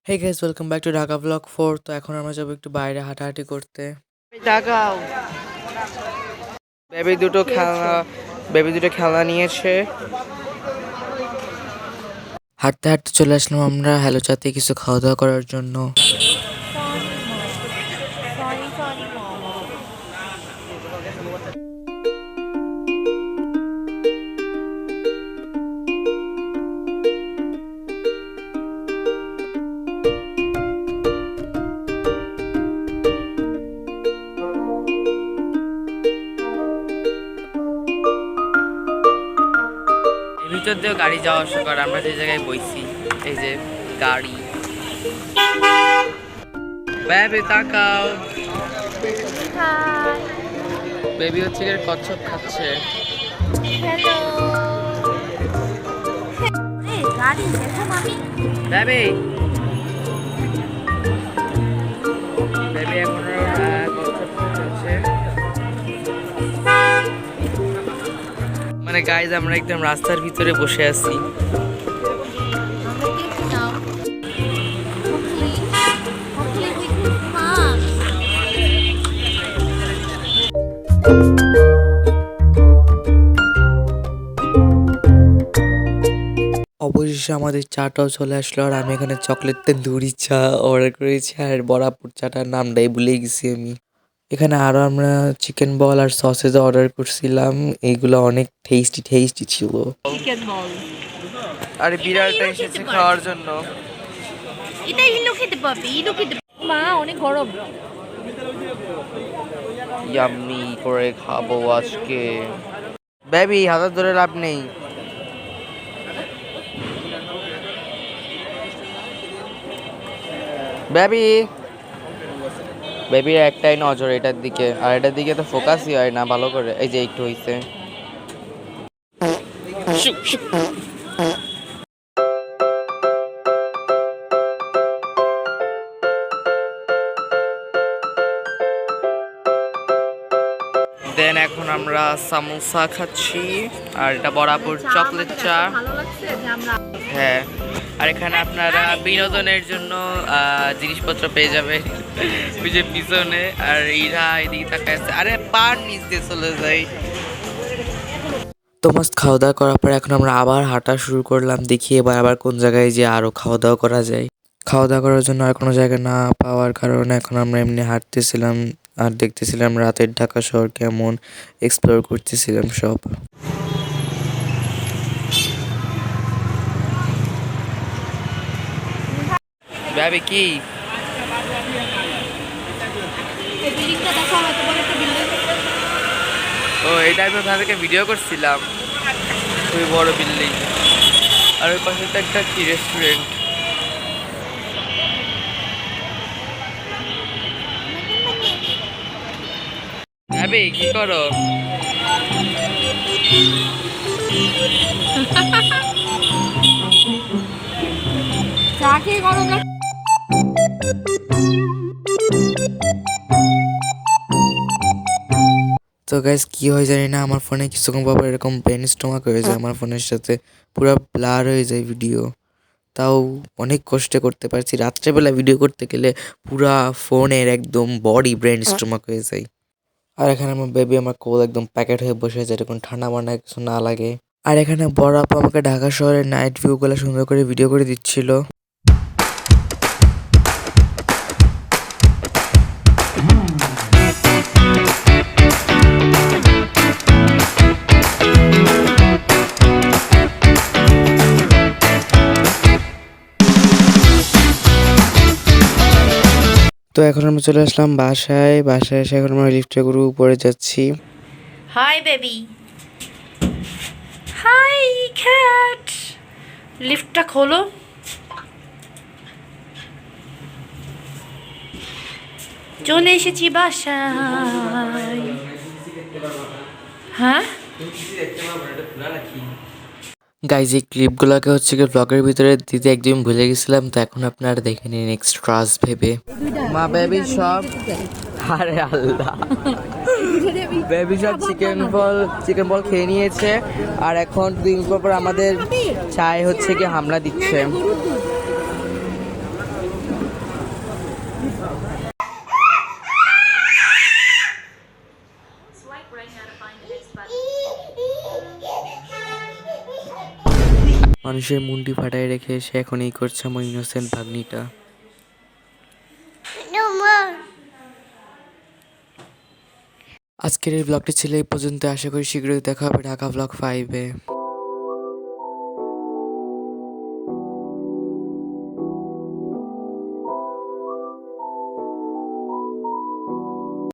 Hey guys, welcome back to Dhaka Vlog 4. তো এখন আমরা যাবো একটু বাইরে হাঁটাহাঁটি করতে। তাকাও বেবি দুটো খেলনা নিয়েছে। হাঁটতে হাঁটতে চলে আসলাম আমরা হ্যালোচাতে কিছু খাওয়া দাওয়া করার জন্য। ভিতর দিয়েও গাড়ি যাওয়া আসা করে, আমরা যে জায়গায় বইছি এই যে গাড়ি। বেবি তাকাও, বেবি হচ্ছে গিয়ে কচ্ছপ খাচ্ছে। হ্যালো গাড়ি দেখো মামি বেবি বেবি এখনো কচ্ছপ খাচ্ছে। মানে গাইজ আমরা একদম রাস্তার ভিতরে বসে আছি। অবশেষে আমাদের চাটাও চলে আসলো, আর আমি এখানে চকলেট তন্দুরি চা অর্ডার করেছি, আর বড়াপুর চাটার নামটাই ভুলে গেছি আমি। এখানে আরও আমরা চিকেন বল আর সসেজ অর্ডার করছিলাম, এইগুলো অনেক টেস্টি ছিল। চিকেন বল আরে বিড়ালটা এসেছে খাওয়ার জন্য। এটা ইলো খেতে পাবি, ইলো খেতে মা অনেক গরম। ইয়াম্মি করে খাবো আজকে। বেবি হাতে ধরে লাভ নেই। বেবি বেবির একটাই নজর এটার দিকে, আর এটার দিকে তো ফোকাসই হয় না ভালো করে। এই যে একটু হইছে। দেন এখন আমরা সামোসা খাচ্ছি, আর এটা বরাবর চকলেট চা। ভালো লাগছে যে আমরা হ্যাঁ, আর এখানে আপনারা বিনোদনের জন্য জিনিসপত্র পেয়ে যাবেন ওই যে পিছনে। আর এরা এদিকে তাকায় আছে, আরে পার নিচ দিয়ে চলে যাই। তো মাস্ট খাওয়া দাওয়া করার পর এখন আমরা আবার হাঁটা শুরু করলাম, দেখি এবার আবার কোন জায়গায় যে আরও খাওয়া দাওয়া করা যায়। খাওয়া দাওয়া করার জন্য আর কোনো জায়গা না পাওয়ার কারণে এখন আমরা এমনি হাঁটতেছিলাম আর দেখতেছিলাম রাতের ঢাকা শহর কেমন, এক্সপ্লোর করতেছিলাম সব। ভাবি কি বিল্ডিংটা দেখো, হয়তো বড় একটা বিল্ডিং। ও এটা আমি ওখান থেকে ভিডিও করছিলাম, খুবই বড় বিল্ডিং। আর ওই পাশে তো একটা কি রেস্টুরেন্ট। ভাবি কি করো? চা খেয়ে করো না। তো গাইজ কি হয় জানি না, আমার ফোনে কিছুক্ষণ পর এরকম ব্রেন স্ট্রোমাক হয়ে যায়, আমার ফোনের সাথে পুরো ব্লার হয়ে যায় ভিডিও। তাও অনেক কষ্টে করতে পারছি, রাত্রেবেলা ভিডিও করতে গেলে পুরা ফোনের একদম বডি ব্রেন স্ট্রোমাক হয়ে যায়। আর এখানে আমার বেবি আমার কোল একদম প্যাকেট হয়ে বসে যায়, এরকম ঠান্ডা মান্ডা কিছু না লাগে। আর এখানে বড় আপু আমাকে ঢাকা শহরের নাইট ভিউগুলো সুন্দর করে ভিডিও করে দিচ্ছিল। তো এখন আমরা চলে আসলাম বাসায় এসে এখন আমরা লিফটে করে উপরে যাচ্ছি। Hi baby, hi cat. লিফটটা খোলো। চলে এসেছি বাসায়। হ্যাঁ গাইজ এই ক্লিপগুলোকে হচ্ছে কি ব্লগের ভিতরে দিতে একদম ভুলে গেছিলাম, তো এখন আপনারা দেখে নিন এক্সট্রাস ভেবে। মা বেবি সব, আরে আল্লাহ, বেবি সব চিকেন বল খেয়ে নিয়েছে। আর এখন 2 মিনিট পর আমাদের চায় হচ্ছে কি হামলা দিচ্ছে। মানুষের মুন্ডি ফাটায় রেখে সে এখন এই করছে আমার ইনোসেন্ট ভাগ্নিটা। আজকের এই ব্লগটি ছিল এই পর্যন্ত। আশা করি শীঘ্রই দেখা হবে ঢাকা ব্লগ 5-এ।